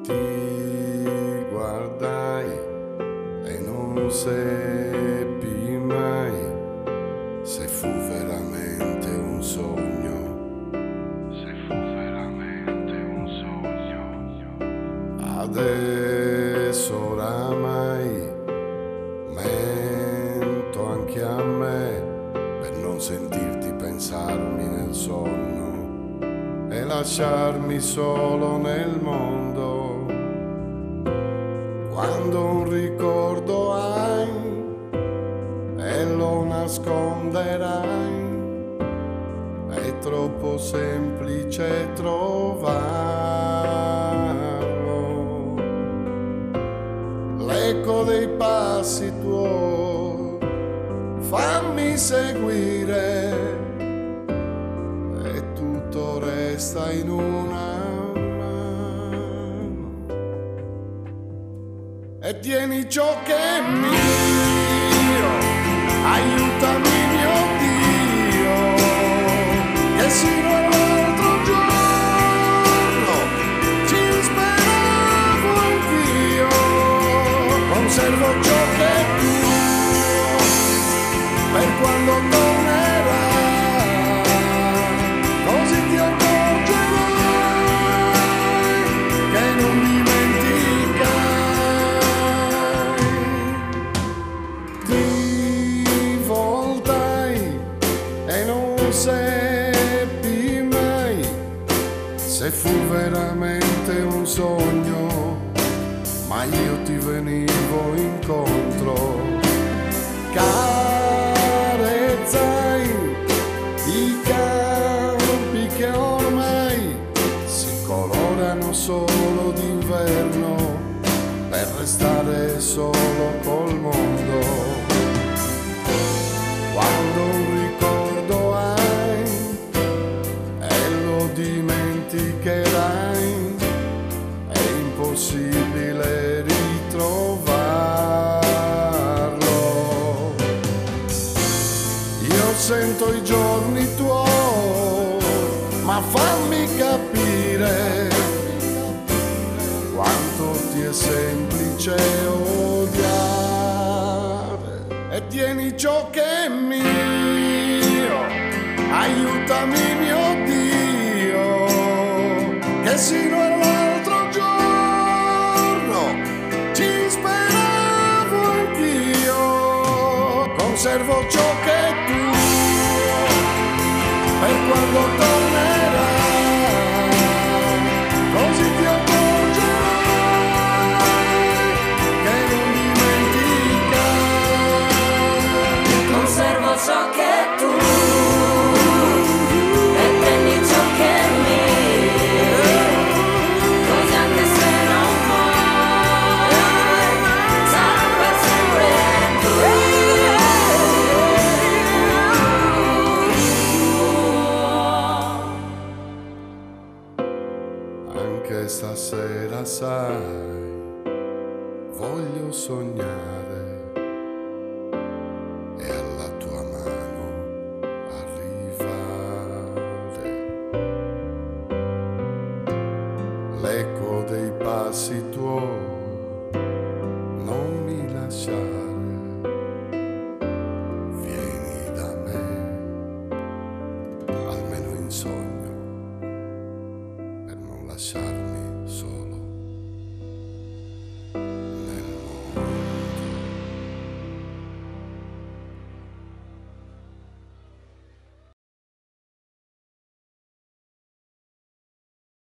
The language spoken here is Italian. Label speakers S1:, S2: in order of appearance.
S1: Ti guardai e non seppi mai se fu veramente un sogno. Se fu veramente un sogno. Adesso oramai mento anche a me per non sentirti pensarmi nel sonno e lasciarmi solo nel mondo. Quando un ricordo hai e lo nasconderai, è troppo semplice trovarlo. L'eco dei passi tuoi, fammi seguire e tutto resta in una mano. E tieni ciò che è mio, aiutami mio Dio, che sino all'altro giorno ci speravo anch'io. Conservo ciò che è tuo per quando tornerà, così ti accorgerai che non dimenticai. Ti voltai e non seppi mai se fu veramente un sogno, ma io ti venivo incontro. Carezzai i campi che ormai si colorano solo d'inverno per restare solo col mondo. Quando un ricordo hai e lo dimenticherai, è impossibile ritrovarlo. Io sento i giorni tuoi, ma fammi capire quanto ti è semplice odiare. E tieni ciò che è mio, aiutami mio Dio, che sino all'altro giorno ci speravo anch'io. Conservo ciò che è tuo per quando tornerà, così ti accorgerai che non dimenticai.
S2: Conservo ciò che è tuo e prendi ciò che è mio, così anche se non vuoi sarà per sempre tuo.
S1: Anche stasera sai, voglio sognare e alla tua mano arrivare. L'eco dei passi tuoi, non mi lasciare, vieni da me, almeno in sogno, per non lasciarmi solo.